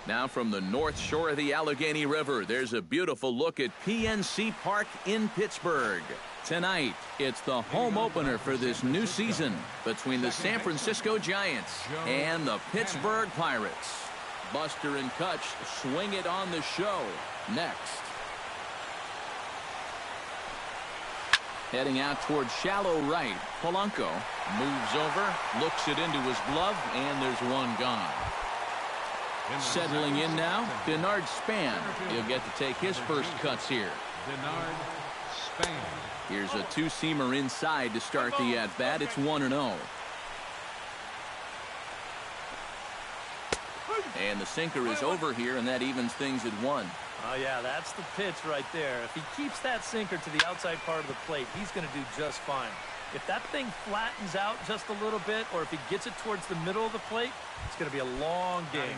Now from the north shore of the Allegheny River, there's a beautiful look at PNC Park in Pittsburgh. Tonight, it's the home opener for this new season between the San Francisco Giants and the Pittsburgh Pirates. Buster and Kutch swing it on the show next. Heading out towards shallow right, Polanco moves over, looks it into his glove, and there's one gone. Settling in now, Denard Span. He'll get to take his first cuts here. Denard Span. Here's a two-seamer inside to start the at-bat. It's 1-0. And the sinker is over here, and that evens things at 1. Oh, yeah, that's the pitch right there. If he keeps that sinker to the outside part of the plate, he's going to do just fine. If that thing flattens out just a little bit, or if he gets it towards the middle of the plate, it's going to be a long game.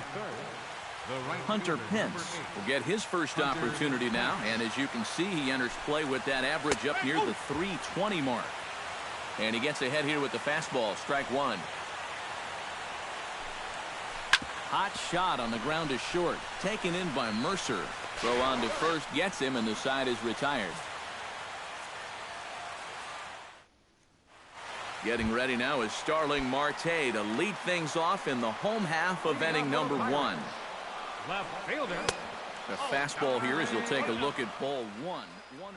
Hunter Pence will get his first opportunity now, and as you can see, he enters play with that average up near the 320 mark. And he gets ahead here with the fastball, strike one. Hot shot on the ground is short, taken in by Mercer. Throw on to first gets him, and the side is retired. Getting ready now is Starling Marte to lead things off in the home half of inning number 1. Left fielder. The fastball here as you'll take a look at ball 1. 1-0.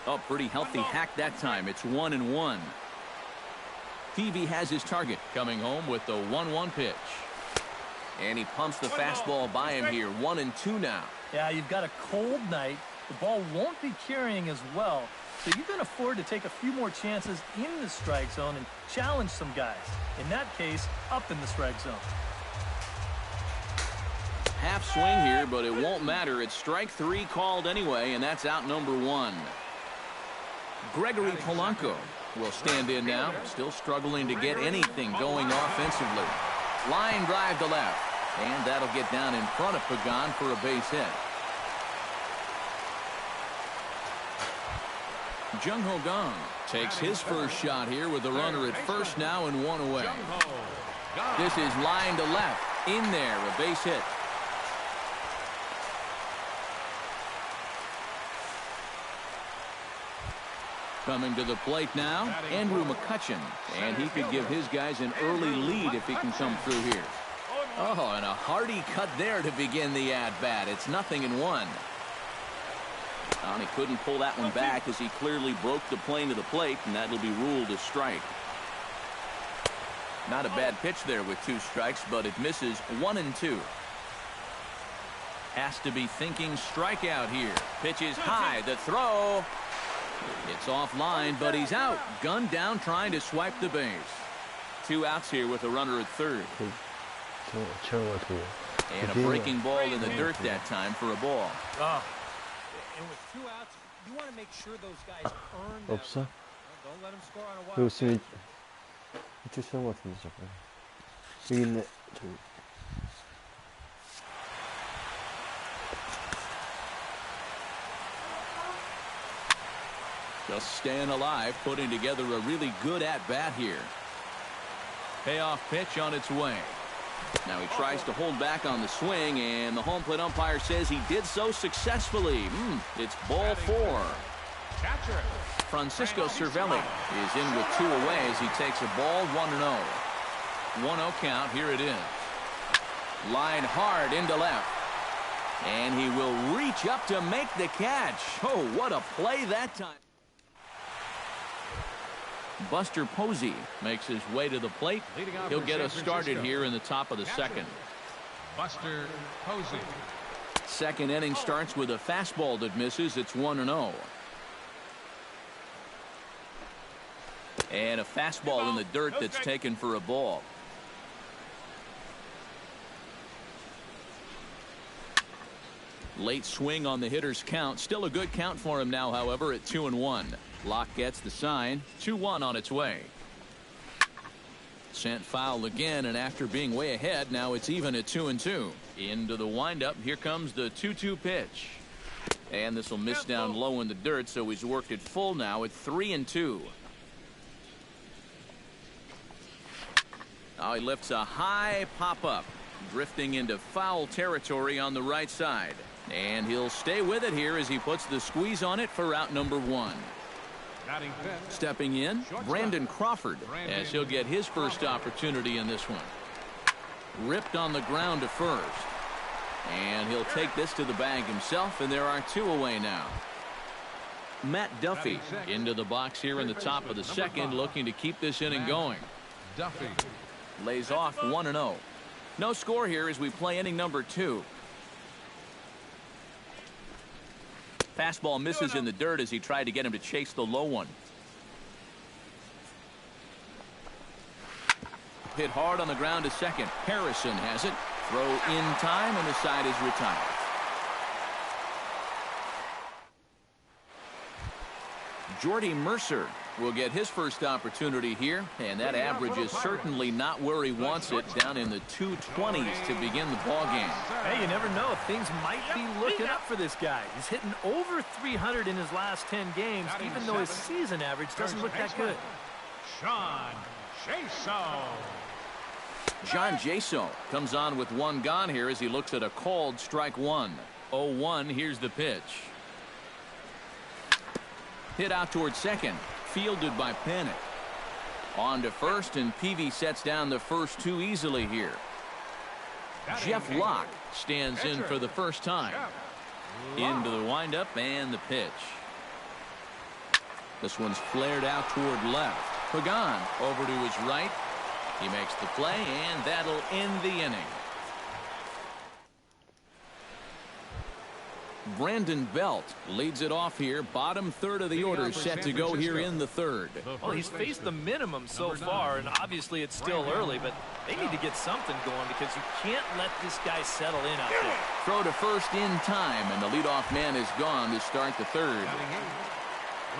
Oh, pretty healthy hack that time. It's 1-1. Peavy has his target coming home with the 1-1 pitch. And he pumps the fastball by him here. 1-2 now. Yeah, you've got a cold night. The ball won't be carrying as well. So you can afford to take a few more chances in the strike zone and challenge some guys. In that case, up in the strike zone. Half swing here, but it won't matter. It's strike 3 called anyway, and that's out number 1. Gregory Polanco will stand in now, still struggling to get anything going offensively. Line drive to left, and that'll get down in front of Pagan for a base hit. Jung Ho Gong takes his first shot here with the runner at first now and 1 away. This is line to left, in there, a base hit. Coming to the plate now, Andrew McCutchen, and he could give his guys an early lead if he can come through here. Oh, and a hearty cut there to begin the at-bat. It's 0-1. And he couldn't pull that one back as he clearly broke the plane to the plate, and that'll be ruled a strike. Not a bad pitch there with 2 strikes, but it misses. 1-2. Has to be thinking strikeout here. Pitch is high. The throw. It's offline, but he's out. Gunned down trying to swipe the base. 2 outs here with a runner at third. And a breaking ball in the dirt that time for a ball. And with 2 outs, you want to make sure those guys earn that. 없어? Don't let them score on a 여기 wild 있으면 이쪽 쓰는 것 같은데 잠깐. 여기 있네. 저기. Just staying alive, putting together a really good at-bat here. Payoff pitch on its way. Now he tries to hold back on the swing, and the home plate umpire says he did so successfully. It's ball 4. Francisco Cervelli is in with 2 away as he takes a ball. 1-0. 1-0 count. Here it is. Line hard into left. And he will reach up to make the catch. Oh, what a play that time. Buster Posey makes his way to the plate. He'll get us started here in the top of the second. Buster Posey. Second inning starts with a fastball that misses. It's 1-0. And a fastball in the dirt that's taken for a ball. Late swing on the hitter's count. Still a good count for him now, however, at 2-1. Locke gets the sign. 2-1 on its way. Sent foul again, and after being way ahead, now it's even at 2-2. Into the windup. Here comes the 2-2 pitch. And this will miss down low in the dirt, so he's worked it full now at 3-2. Now he lifts a high pop-up, drifting into foul territory on the right side. And he'll stay with it here as he puts the squeeze on it for out number 1. Stepping in, Brandon Crawford, as he'll get his first opportunity in this one. Ripped on the ground to first. And he'll take this to the bag himself, and there are 2 away now. Matt Duffy into the box here in the top of the second, looking to keep this inning going. Duffy lays off 1-0. No score here as we play inning number 2. Fastball misses in the dirt as he tried to get him to chase the low one. Hit hard on the ground to second. Harrison has it. Throw in time, and the side is retired. Jordy Mercer will get his first opportunity here, and that average is certainly not where he wants it, down in the 220s to begin the ball game. Hey, you never know. Things might be looking up for this guy. He's hitting over 300 in his last 10 games, even though his season average doesn't look that good. John Jaso. John Jaso comes on with 1 gone here as he looks at a called strike 1. 0-1, here's the pitch. Hit out towards second, fielded by Panic. On to first, and Peavy sets down the first 2 easily here. Jeff Locke stands in for the first time. Into the windup and the pitch. This one's flared out toward left. Pagan over to his right. He makes the play, and that'll end the inning. Brandon Belt leads it off here. Bottom third of the order set to go here in the third. Well, he's faced the minimum so far, and obviously it's still early, but they need to get something going because you can't let this guy settle in out there. Throw to first in time, and the leadoff man is gone to start the third.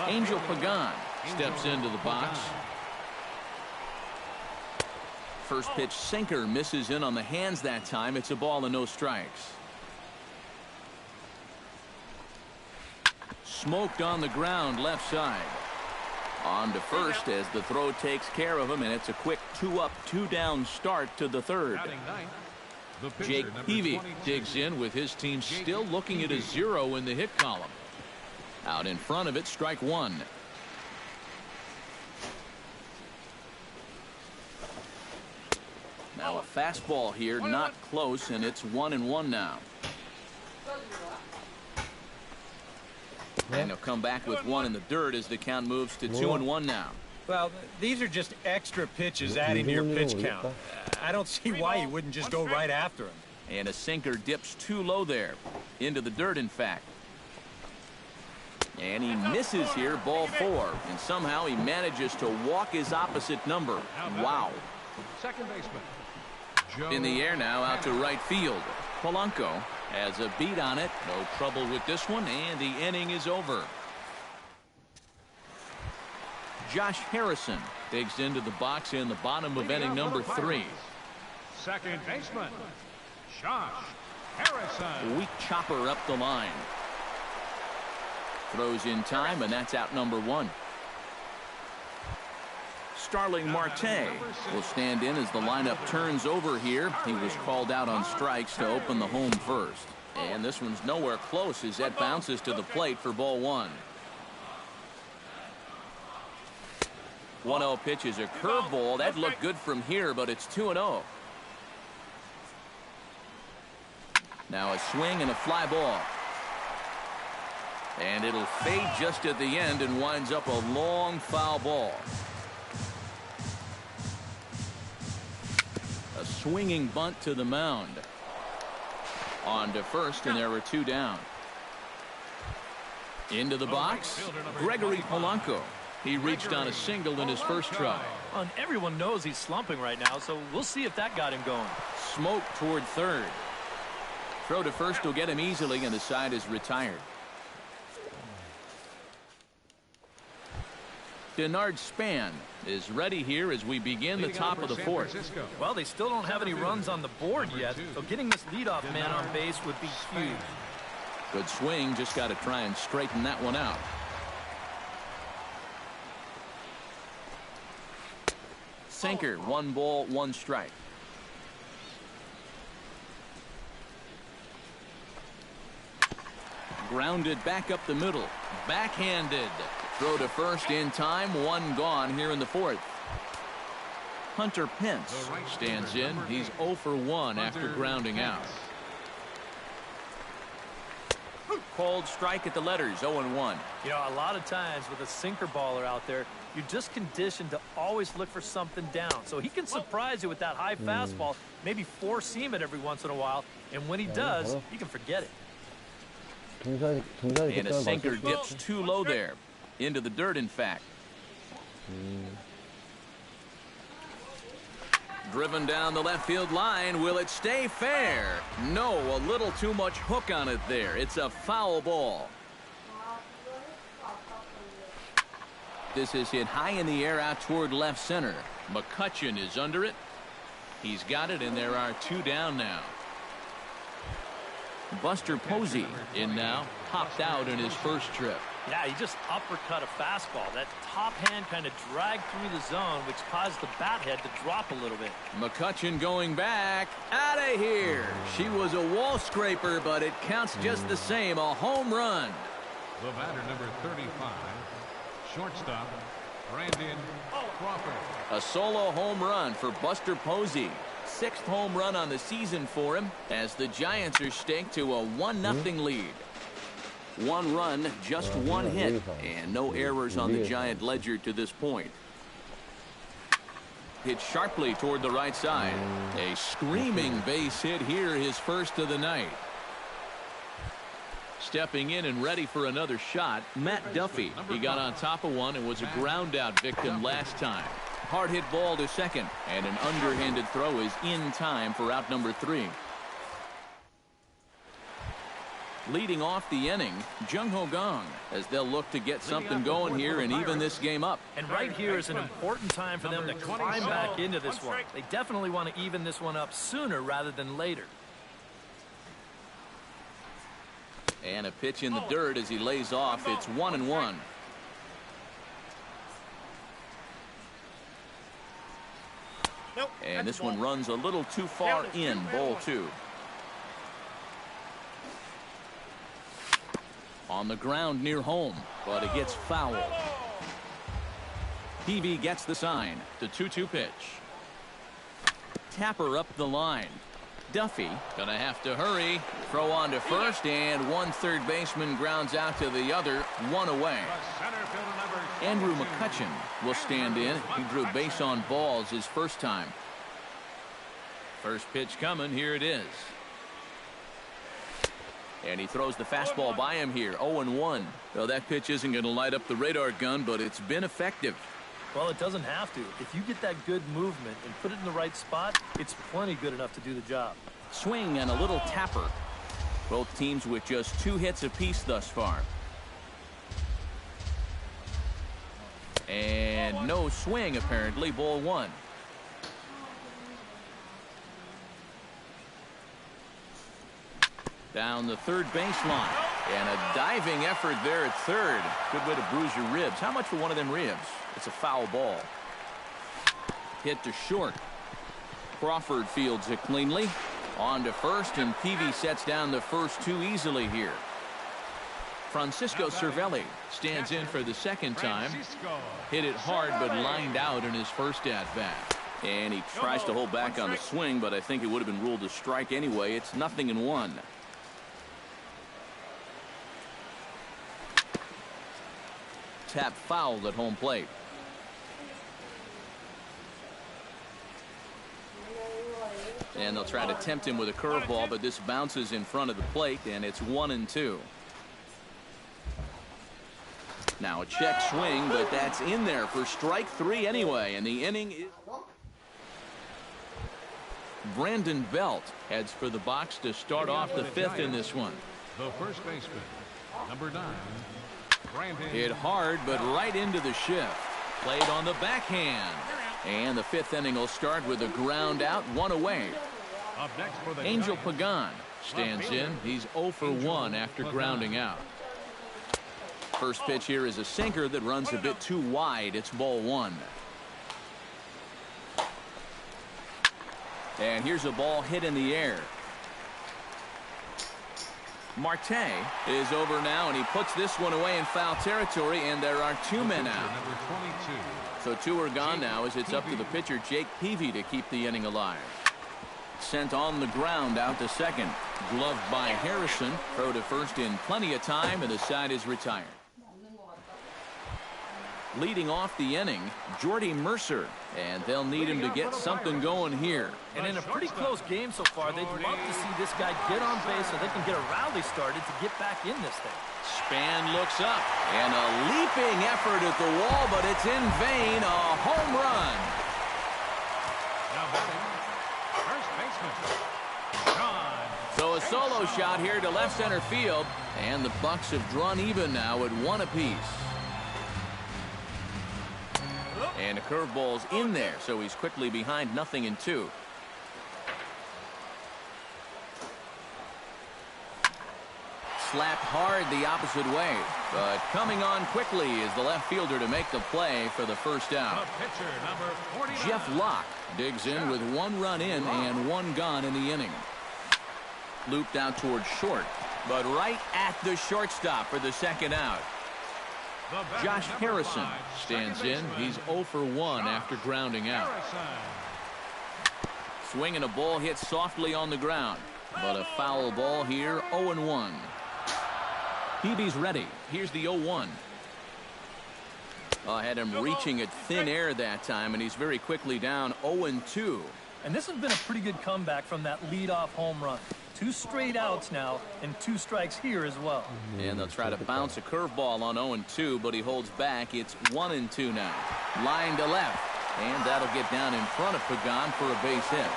Angel Pagan steps into the box. First pitch sinker misses in on the hands that time. It's a ball and no strikes. Smoked on the ground left side. On to first as the throw takes care of him, and it's a quick 2-up, 2-down start to the third. Jake Peavy digs in with his team still looking at a 0 in the hit column. Out in front of it, strike 1. Now a fastball here, not close, and it's 1-1 now. And he'll come back with 1 in the dirt as the count moves to 2-1 now. Well, these are just extra pitches adding to your pitch count. I don't see why you wouldn't just go right after him. And a sinker dips too low there. Into the dirt, in fact. And he misses here, ball 4. And somehow he manages to walk his opposite number. Wow. Second baseman. In the air now, out to right field. Polanco has a beat on it. No trouble with this one, and the inning is over. Josh Harrison digs into the box in the bottom of inning number 3. Second baseman, Josh Harrison. Weak chopper up the line. Throws in time, and that's out number 1. Starling Marte will stand in as the lineup turns over here. He was called out on strikes to open the home first. And this one's nowhere close as that bounces to the plate for ball 1. 1-0 pitch is a curveball. That looked good from here, but it's 2-0. Now a swing and a fly ball. And it'll fade just at the end and winds up a long foul ball. A swinging bunt to the mound. On to first, and there were 2 down. Into the box, Gregory Polanco. He reached on a single in his first try. And everyone knows he's slumping right now, so we'll see if that got him going. Smoke toward third. Throw to first will get him easily, and the side is retired. Denard Span is ready here as we begin the top of the 4th. Well, they still don't have any runs on the board yet, so getting this leadoff man on base would be huge. Good swing, just got to try and straighten that one out. Sinker, 1 ball, 1 strike. Grounded back up the middle. Backhanded. Throw to first in time. 1 gone here in the 4th. Hunter Pence stands in. He's 0 for 1 after grounding out. Called strike at the letters, 0-1. You know, a lot of times with a sinker baller out there, you're just conditioned to always look for something down. So he can surprise you with that high fastball, maybe 4-seam it every once in a while, and when he does, you can forget it. And a sinker dips too low there. Into the dirt, in fact. Driven down the left field line. Will it stay fair? No, a little too much hook on it there. It's a foul ball. This is hit high in the air out toward left center. McCutchen is under it. He's got it, and there are 2 down now. Buster Posey in now. Popped out in his first trip. Yeah, he just uppercut a fastball. That top hand kind of dragged through the zone, which caused the bat head to drop a little bit. McCutchen going back. Out of here. She was a wall scraper, but it counts just the same. A home run. The batter, number 35, shortstop, Brandon Crawford. A solo home run for Buster Posey. 6th home run on the season for him as the Giants are staked to a 1-0 lead. 1 run, just 1 hit, and no errors on the Giant ledger to this point. Hit sharply toward the right side. A screaming base hit here, his first of the night. Stepping in and ready for another shot, Matt Duffy. He got on top of one and was a ground out victim last time. Hard hit ball to second, and an underhanded throw is in time for out number 3. Leading off the inning, Jung Ho Gong, as they'll look to get something going here and even this game up. And right here is an important time for them to climb back into this one. They definitely want to even this one up sooner rather than later. And a pitch in the dirt as he lays off. It's 1-1. And this one runs a little too far in, ball 2. On the ground near home, but it gets fouled. Peavy gets the sign. The 2-2 pitch. Tapper up the line. Duffy gonna have to hurry. Throw on to first, and 1 third baseman grounds out to the other. 1 away. Andrew McCutchen will stand in. He drew base on balls his first time. First pitch coming. Here it is. And he throws the fastball by him here. 0-1. Well, that pitch isn't going to light up the radar gun, but it's been effective. Well, it doesn't have to. If you get that good movement and put it in the right spot, it's plenty good enough to do the job. Swing and a little tapper. Both teams with just 2 hits apiece thus far. And no swing, apparently. Ball 1. Down the third baseline. And a diving effort there at third. Good way to bruise your ribs. How much for one of them ribs? It's a foul ball. Hit to short. Crawford fields it cleanly. On to first, and Peavy sets down the first 2 easily here. Francisco Cervelli stands in for the second time. Hit it hard, but lined out in his first at-bat. And he tries to hold back on the swing, but I think it would have been ruled a strike anyway. It's 0-1. Tap fouled at home plate. And they'll try to tempt him with a curveball, but this bounces in front of the plate, and it's 1-2. Now a check swing, but that's in there for strike 3 anyway, and the inning is... Brandon Belt heads for the box to start off the 5th in this one. The first baseman, number 9, Brandon. Hit hard, but right into the shift. Played on the backhand. And the 5th inning will start with a ground out, 1 away. Up next for the Angel Giants, Pagan Stands in. He's 0 for 1 after grounding out. First pitch here is a sinker that runs a bit too wide. It's ball 1. And here's a ball hit in the air. Marte is over now, and he puts this one away in foul territory, and there are 2 men out. So 2 are gone now as it's up to the pitcher, Jake Peavy, to keep the inning alive. Sent on the ground out to second. Gloved by Harrison. Throw to first in plenty of time, and the side is retired. Leading off the inning, Jordy Mercer, and they'll need him to get something going here. And in a pretty close game so far, they'd love to see this guy get on base so they can get a rally started to get back in this thing. Span looks up, and a leaping effort at the wall, but it's in vain. A home run. Now batting, first baseman, John. So a solo shot here to left center field, and the Bucks have drawn even now at 1 apiece. And a curveball's in there, so he's quickly behind 0-2. Slapped hard the opposite way, but coming on quickly is the left fielder to make the play for the first out. The pitcher, number 49. Jeff Locke digs in with 1 run in and 1 gone in the inning. Looped out towards short, but right at the shortstop for the second out. Josh Harrison stands in. He's 0 for 1 after grounding out. Swinging a ball hit softly on the ground, but a foul ball here. 0-1. Peavy's ready. Here's the 0-1. Had him reaching at thin air that time, and he's very quickly down 0-2. And this has been a pretty good comeback from that leadoff home run. 2 straight outs now, and 2 strikes here as well. And they'll try to bounce a curveball on 0-2, but he holds back. It's 1-2 now. Line to left, and that'll get down in front of Pagan for a base hit.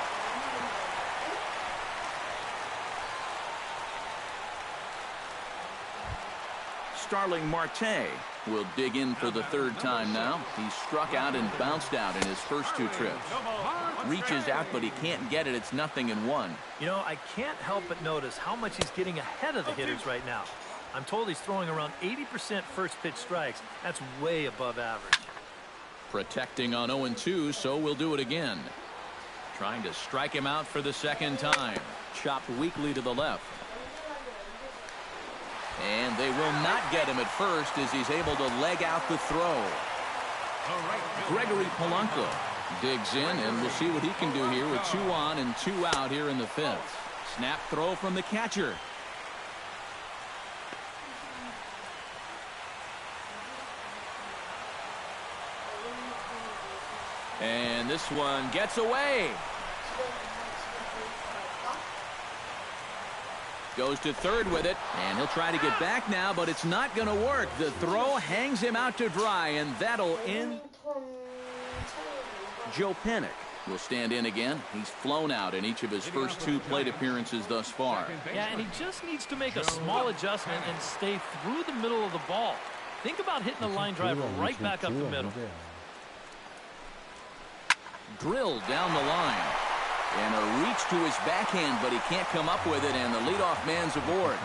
Starling Marte will dig in for the 3rd time now. He struck out and bounced out in his first 2 trips. Reaches out, but he can't get it. It's 0-1. You know, I can't help but notice how much he's getting ahead of the hitters right now. I'm told he's throwing around 80% first pitch strikes. That's way above average. Protecting on 0-2, so we'll do it again. Trying to strike him out for the 2nd time. Chopped weakly to the left. And they will not get him at first as he's able to leg out the throw. Gregory Polanco digs in, and we'll see what he can do here with 2 on and 2 out here in the 5th. Snap throw from the catcher. And this one gets away. Goes to 3rd with it, and he'll try to get back now, but it's not going to work. The throw hangs him out to dry, and that'll end. Joe Panik will stand in again. He's flown out in each of his first 2 plate appearances thus far. Yeah, and he just needs to make a small adjustment and stay through the middle of the ball. Think about hitting a line drive right back up the middle. Drilled down the line. And a reach to his backhand, but he can't come up with it, and the leadoff man's aboard.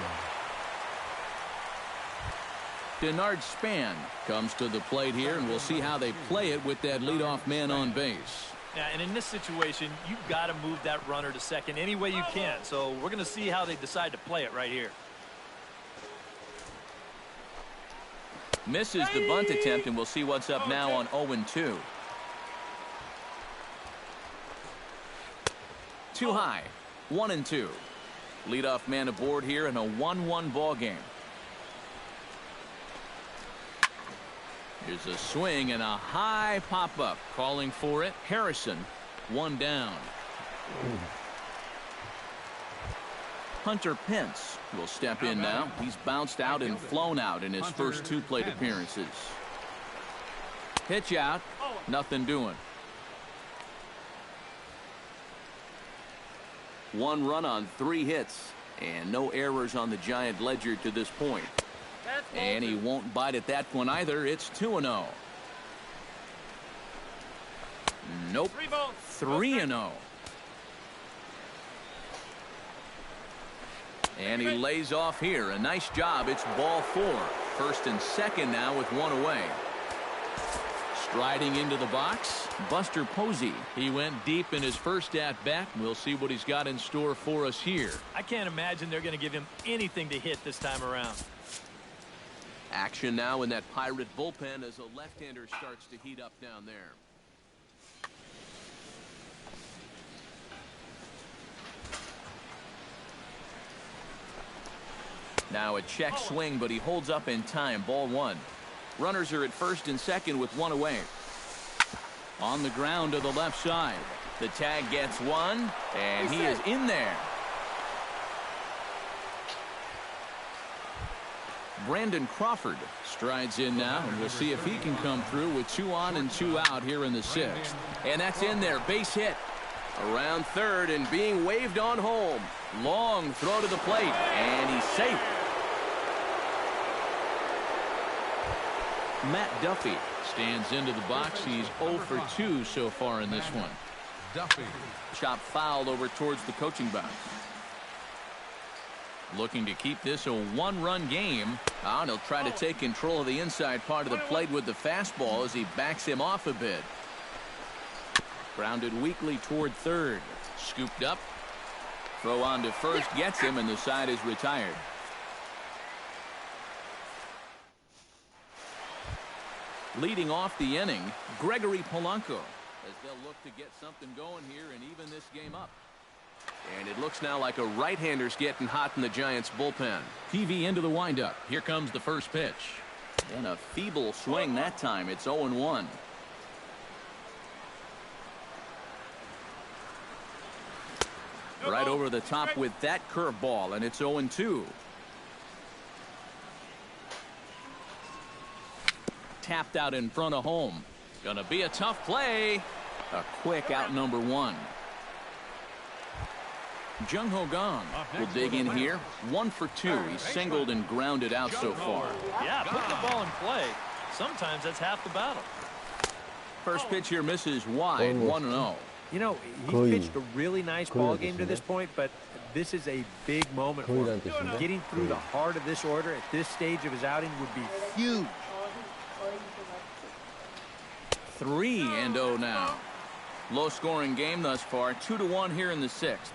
Denard Span comes to the plate here, and we'll see how they play it with that leadoff man on base. Yeah, and in this situation, you've got to move that runner to second any way you can. So we're going to see how they decide to play it right here. Misses the bunt attempt, and we'll see what's up now on 0-2. Too high. 1-2. Leadoff man aboard here in a 1-1 ball game. Here's a swing and a high pop-up. Calling for it. Harrison. 1 down. Hunter Pence will step in now. He's bounced out and flown out in his first 2 plate appearances. Pitch out. Nothing doing. 1 run on 3 hits, and no errors on the Giant ledger to this point. And he won't bite at that one either. It's 2-0. Nope. 3-0. And he lays off here. A nice job. It's ball 4. First and second now with one away. Striding into the box, Buster Posey. He went deep in his first at-bat. We'll see what he's got in store for us here. I can't imagine they're going to give him anything to hit this time around. Action now in that Pirate bullpen as a left-hander starts to heat up down there. Now a check swing, but he holds up in time. Ball 1. Runners are at first and second with one away. On the ground to the left side. The tag gets one, and he is in there. Brandon Crawford strides in now, and we'll see if he can come through with 2 on and 2 out here in the 6th. And that's in there. Base hit. Around third and being waved on home. Long throw to the plate, and he's safe. Matt Duffy stands into the box. He's 0 for 2 so far in this one. Duffy. Chop foul over towards the coaching box. Looking to keep this a 1-run game. And he'll try to take control of the inside part of the plate with the fastball as he backs him off a bit. Grounded weakly toward third. Scooped up. Throw on to first gets him, and the side is retired. Leading off the inning, Gregory Polanco, as they'll look to get something going here and even this game up. And it looks now like a right-hander's getting hot in the Giants bullpen. PV into the windup. Here comes the first pitch. And a feeble swing that time. It's 0-1. Right over the top with that curveball, and it's 0-2. Tapped out in front of home. Gonna be a tough play. A quick out number 1. Jung Ho Gong will dig in here. 1 for 2. He's singled and grounded out so far. Yeah, put the ball in play. Sometimes that's half the battle. First pitch here misses wide. 1-0. You know, he pitched a really nice ball game to this point, but this is a big moment for him. Getting through the heart of this order at this stage of his outing would be huge. 3-0 now. Low scoring game thus far. 2-1 here in the 6th.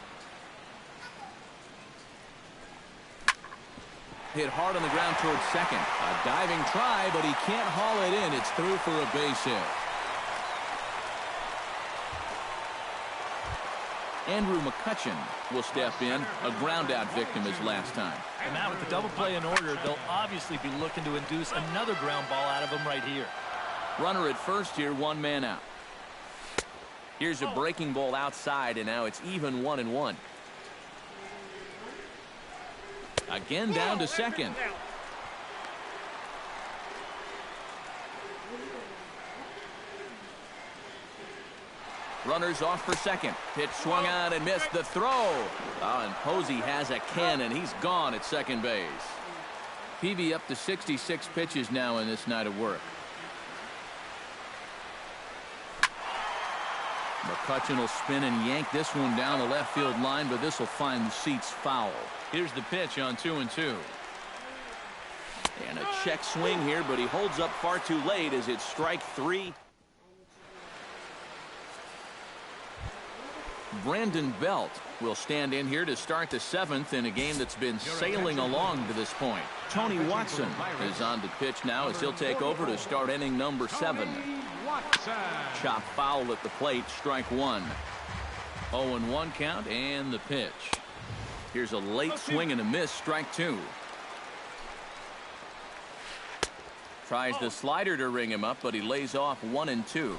Hit hard on the ground towards second. A diving try, but he can't haul it in. It's through for a base hit. Andrew McCutcheon will step in. A ground out victim his last time. And now with the double play in order, they'll obviously be looking to induce another ground ball out of him right here. Runner at first here, 1 man out. Here's a breaking ball outside, and now it's even 1-1. Again down to second. Runners off for second. Pitch swung on and missed the throw. Oh, and Posey has a cannon. He's gone at second base. PV up to 66 pitches now in this night of work. McCutcheon will spin and yank this one down the left field line, but this will find the seats foul. Here's the pitch on 2-2. And a check swing here, but he holds up far too late as it's strike 3. Brandon Belt will stand in here to start the 7th in a game that's been sailing along to this point. Tony Watson is on the pitch now as he'll take over to start inning number 7. Chop foul at the plate, strike 1. 0-1 count and the pitch. Here's a late swing and a miss, strike 2. Tries the slider to ring him up, but he lays off 1-2.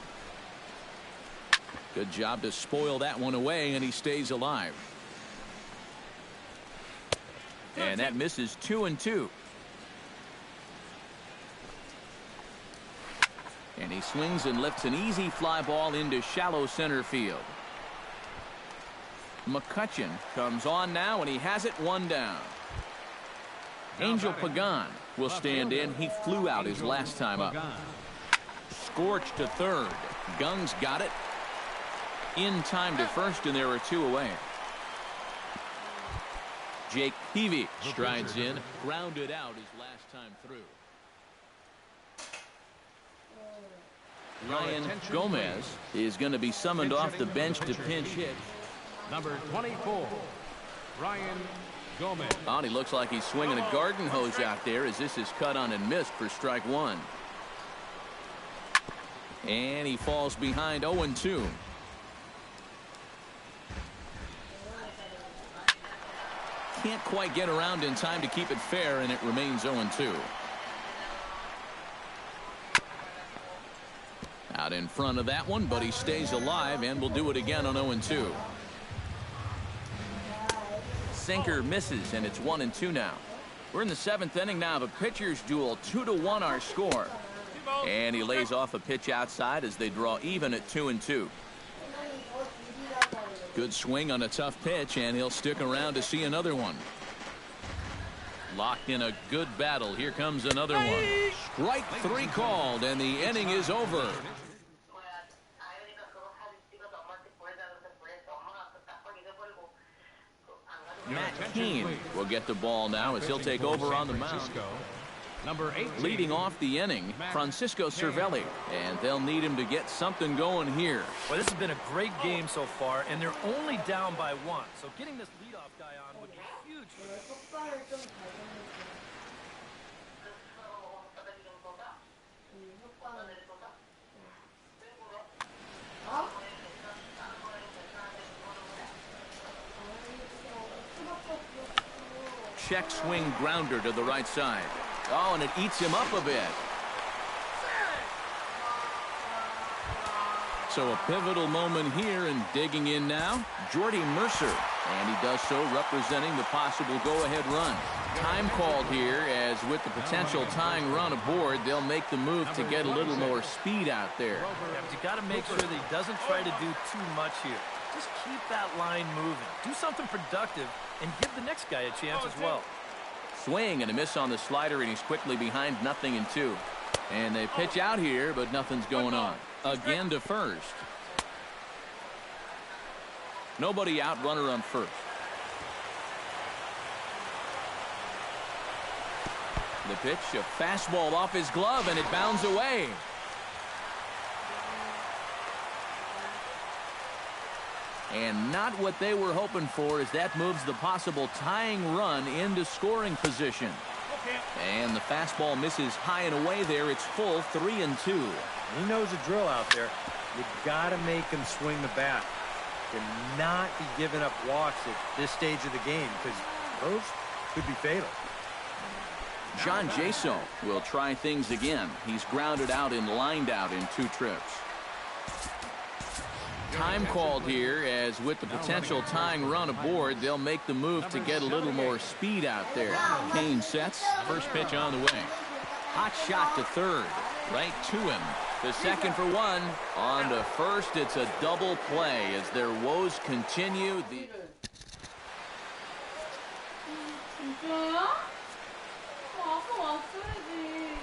Good job to spoil that one away, and he stays alive. And that misses 2-2. And he swings and lifts an easy fly ball into shallow center field. McCutcheon comes on now, and he has it 1 down. Angel Pagan will stand in. He flew out his last time up. Scorched to third. Gung's got it. In time to first, and there are 2 away. Jake Peavy strides in, grounded out his last time through. Ryan Gomez is going to be summoned off the bench to pinch hit. Number 24, Ryan Gomez. Oh, he looks like he's swinging a garden hose out there as this is cut on and missed for strike one. And he falls behind 0-2. Can't quite get around in time to keep it fair, and it remains 0-2. Out in front of that one, but he stays alive and will do it again on 0-2. Sinker misses, and it's 1-2 now. We're in the 7th inning now of a pitcher's duel. 2-1 our score. And he lays off a pitch outside as they draw even at 2-2. Good swing on a tough pitch, and he'll stick around to see another one. Locked in a good battle. Here comes another one. Strike 3 called, and the inning is over. Matt Keane will get the ball now as he'll take over on the mound. Number 8, leading off the inning, Francisco Cervelli, and they'll need him to get something going here. Well, this has been a great game so far, and they're only down by 1. So getting this leadoff guy on would be huge. Check swing grounder to the right side. Oh, and it eats him up a bit. So a pivotal moment here, and digging in now, Jordy Mercer. And he does so representing the possible go-ahead run. Time called here, as with the potential tying run aboard, they'll make the move to get a little more speed out there. Yeah, but you got to make sure that he doesn't try to do too much here. Just keep that line moving. Do something productive and give the next guy a chance as well. Swing and a miss on the slider, and he's quickly behind 0-2. And they pitch out here, but nothing's going on. Again to first. Nobody out, runner on first. The pitch, a fastball off his glove, and it bounds away. And not what they were hoping for, as that moves the possible tying run into scoring position. And the fastball misses high and away there. It's full 3-2. He knows the drill out there. You got to make him swing the bat. Cannot be giving up walks at this stage of the game, because those could be fatal. John Jaso will try things again. He's grounded out and lined out in 2 trips. Time called here, as with the potential tying run aboard, they'll make the move to get a little more speed out there. Kane sets. First pitch on the way. Hot shot to third. Right to him. The second for 1. On to first, it's a double play as their woes continue.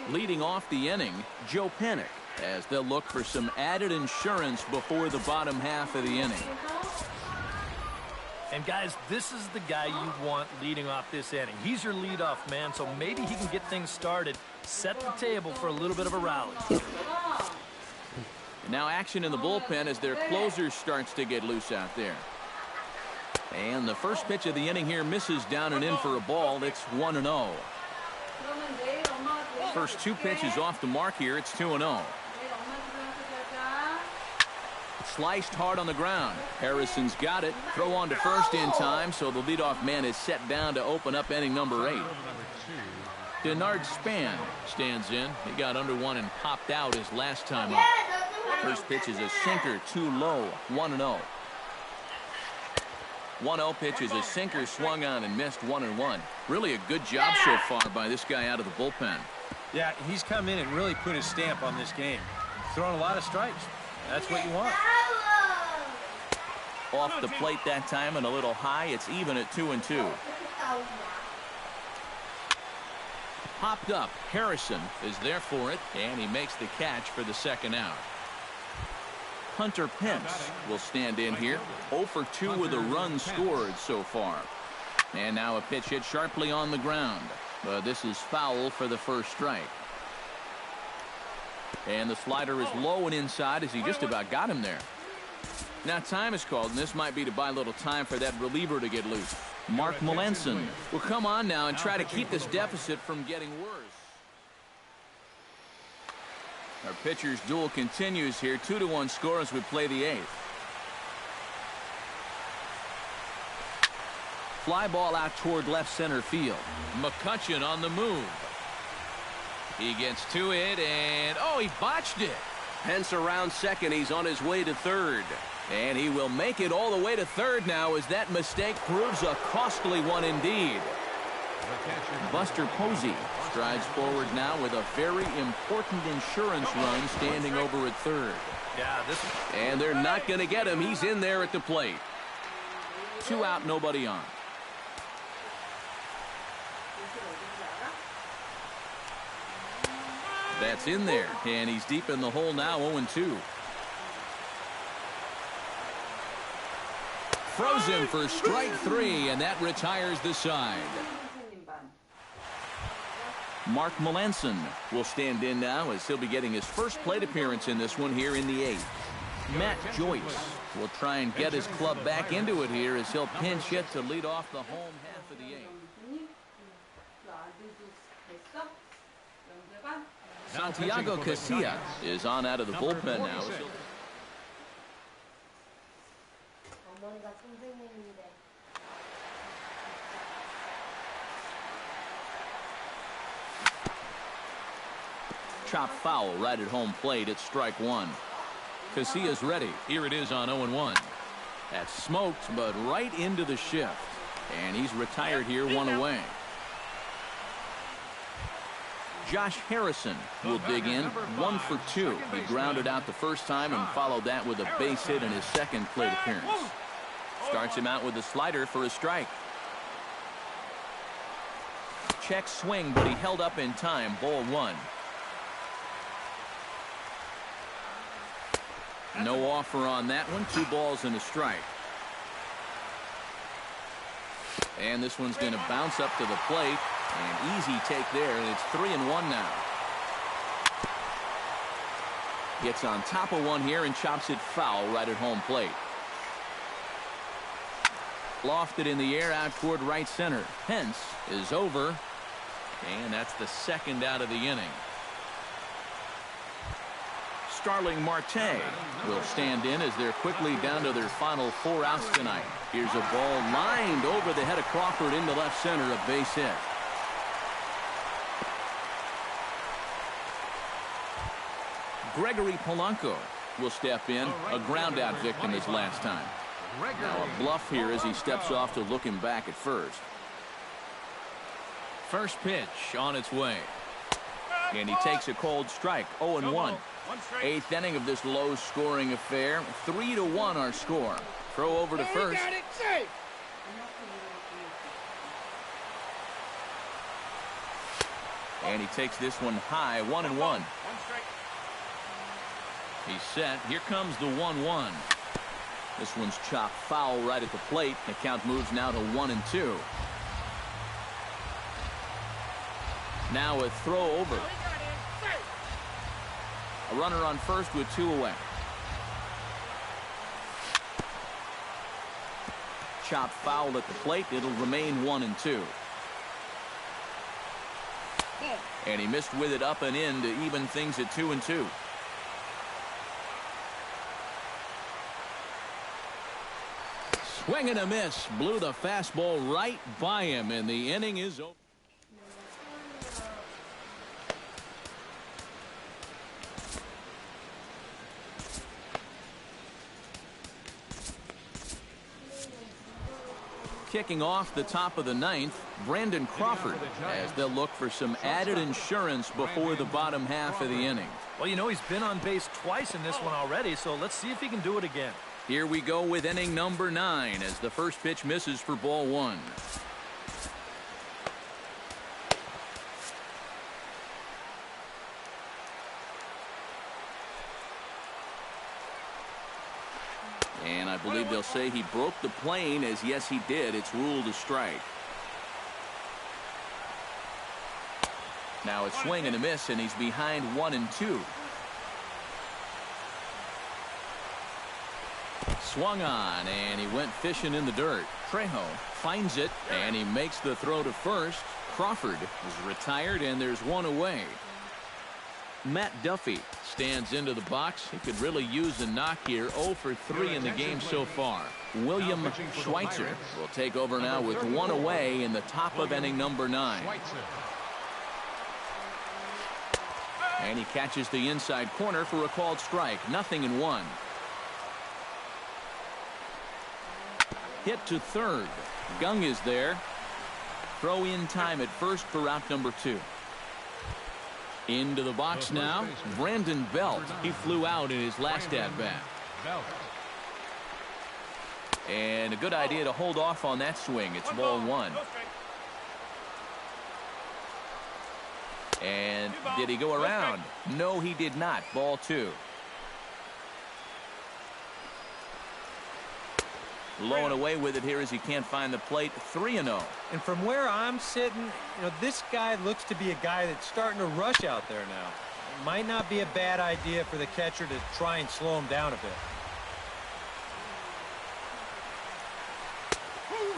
Leading off the inning, Joe Panik, as they'll look for some added insurance before the bottom half of the inning. And guys, this is the guy you want leading off this inning. He's your leadoff man, so maybe he can get things started, set the table for a little bit of a rally. Now action in the bullpen as their closer starts to get loose out there. And the first pitch of the inning here misses down and in for a ball. It's 1-0. First 2 pitches off the mark here. It's 2-0. Sliced hard on the ground. Harrison's got it. Throw on to first in time, so the leadoff man is set down to open up inning number 8. Denard Span stands in. He got under one and popped out his last time up. First pitch is a sinker, too low. 1-0. 1-0 pitch is a sinker, swung on and missed. 1-1. Really a good job so far by this guy out of the bullpen. Yeah, he's come in and really put his stamp on this game. Throwing a lot of strikes. That's what you want. Off the plate that time and a little high. It's even at 2-2. Popped up. Harrison is there for it, and he makes the catch for the second out. Hunter Pence will stand in here. 0 for 2 with a run scored so far. And now a pitch hit sharply on the ground. But this is foul for the first strike. And the slider is low and inside as he just about got him there. Now time is called, and this might be to buy a little time for that reliever to get loose. Mark Melanson will come on now and try to keep this deficit from getting worse. Our pitcher's duel continues here. 2-1 score as we play the eighth. Fly ball out toward left center field. McCutchen on the move. He gets to it, and oh, he botched it. Pence around second. He's on his way to third. And he will make it all the way to third now as that mistake proves a costly one indeed. Buster Posey strides forward now with a very important insurance run standing over at third. And they're not going to get him. He's in there at the plate. 2 out, nobody on. That's in there, and he's deep in the hole now, 0-2. Throws him for strike 3, and that retires the side. Mark Melanson will stand in now as he'll be getting his first plate appearance in this one here in the eighth. Matt Joyce will try and get his club back into it here as he'll pinch hit to lead off the home half of the eighth. Santiago Casillas is on out of the bullpen now. Chop foul right at home plate at strike 1. Casillas ready. Here it is on 0-1. That's smoked, but right into the shift. And he's retired here, 1 away. Josh Harrison will dig in, 1 for 2. He grounded out the first time and followed that with a base hit in his second plate appearance. Starts him out with a slider for a strike. Check swing, but he held up in time. Ball 1. No offer on that one. 2 balls and a strike. And this one's going to bounce up to the plate. An easy take there, and it's 3-1 now. Gets on top of one here and chops it foul right at home plate. Lofted in the air out toward right center. Pence is over, and that's the second out of the inning. Starling Marte will stand in as they're quickly down to their final 4 outs tonight. Here's a ball lined over the head of Crawford into left center, a base hit. Gregory Polanco will step in, a ground out victim his last time. Now a bluff here as he steps off to look him back at first. First pitch on its way. And he takes a cold strike, 0-1. 8th inning of this low-scoring affair. 3-1 our score. Throw over to first. And he takes this one high, 1-1. He's set. Here comes the 1-1. This one's chopped foul right at the plate. The count moves now to 1-2. Now a throw over. A runner on first with 2 away. Chopped foul at the plate. It'll remain 1-2. And he missed with it up and in to even things at 2-2. Swing and a miss. Blew the fastball right by him, and the inning is over. Kicking off the top of the 9th, Brandon Crawford, as they'll look for some added insurance before the bottom half of the inning. Well, you know, he's been on base twice in this one already, so let's see if he can do it again. Here we go with inning number 9 as the first pitch misses for ball 1. And I believe they'll say he broke the plane, as yes he did. It's ruled a strike. Now a swing and a miss, and he's behind 1-2. Swung on, and he went fishing in the dirt. Trejo finds it, and he makes the throw to first. Crawford is retired, and there's one away. Matt Duffy stands into the box. He could really use a knock here. 0 for 3 in the game so far. William Schweitzer will take over now with one away in the top of inning number 9. And he catches the inside corner for a called strike. 0-1. Hit to third. Gung is there. Throw in time at first for out number 2. Into the box now, Brandon Belt. He flew out in his last at-bat. And a good idea to hold off on that swing. It's ball 1. And did he go around? No, he did not. Ball 2. Low and away with it here as he can't find the plate. 3-0. And from where I'm sitting, this guy looks to be a guy that's starting to rush out there now. It might not be a bad idea for the catcher to try and slow him down a bit.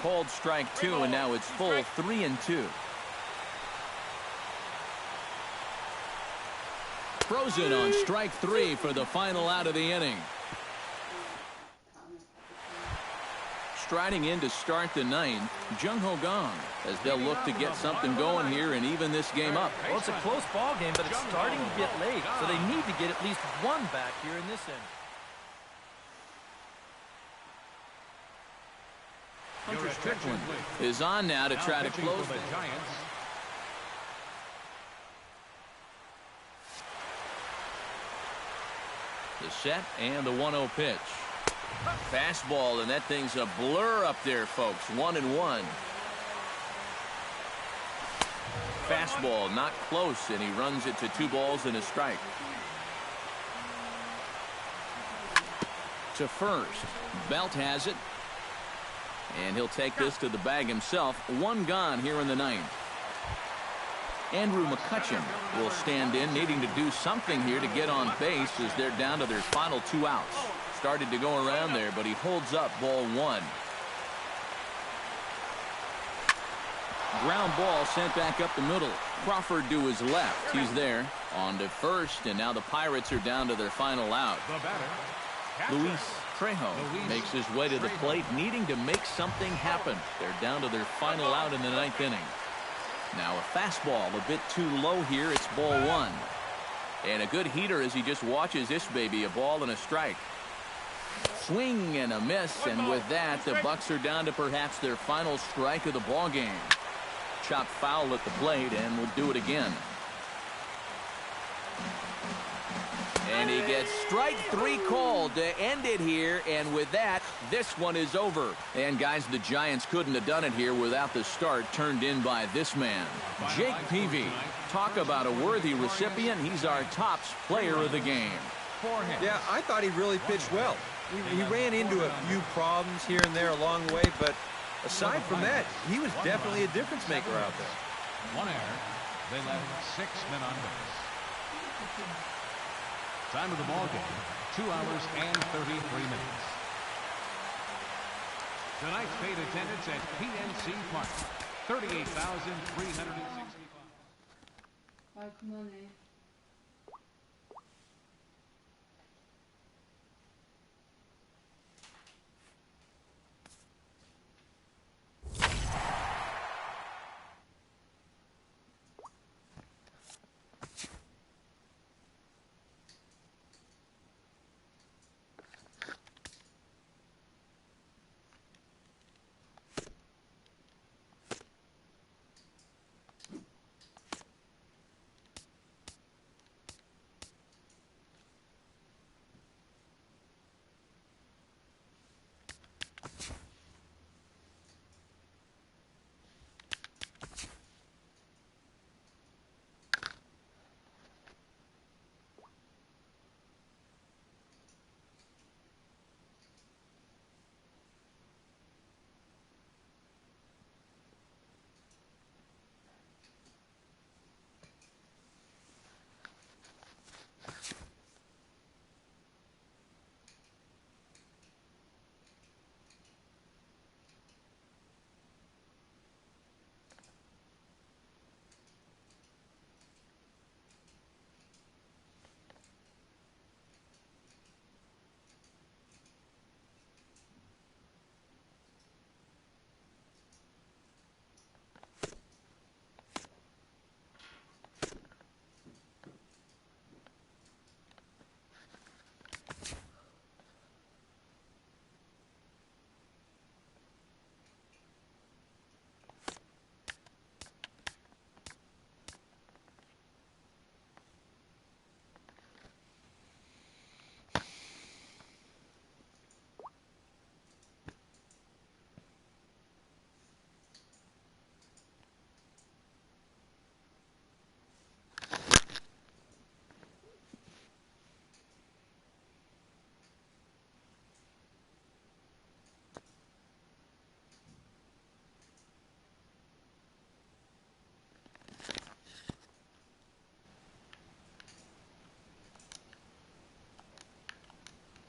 Called strike 2, and now it's full. 3-2. Frozen on strike 3 for the final out of the inning. Striding in to start the 9th, Jung-Ho Kang, as they'll look to get something going here and even this game up. Well, it's a close ball game, but it's starting to get late, so they need to get at least one back here in this inning. Hunter Strickland is on now to try to close the Giants. The set and the 1-0 pitch. Fastball, and that thing's a blur up there, folks. 1-1. Fastball not close, and he runs it to 2 balls and a strike. To first. Belt has it. And he'll take this to the bag himself. 1 gone here in the 9th. Andrew McCutchen will stand in, needing to do something here to get on base as they're down to their final 2 outs. Started to go around there, but he holds up. Ball 1. Ground ball sent back up the middle. Crawford to his left. He's there. On to first, and now the Pirates are down to their final out. Luis Trejo makes his way to the plate, needing to make something happen. They're down to their final out in the 9th inning. Now a fastball a bit too low here. It's ball 1. And a good heater as he just watches this baby. A ball and a strike. Swing and a miss, and with that, the Bucks are down to perhaps their final strike of the ball game. Chopped foul at the plate, and will do it again. And he gets strike 3 called to end it here, and with that, this one is over. And guys, the Giants couldn't have done it here without the start turned in by this man, Jake Peavy. Talk about a worthy recipient. He's our tops player of the game. Yeah, I thought he really pitched well. He ran into a few problems here and there along the way, but aside from that, he was definitely a difference maker out there. 1 error. They left 6 men on base. Time of the ball game, 2 hours and 33 minutes. Tonight's paid attendance at PNC Park, 38,365. 아, 그만해.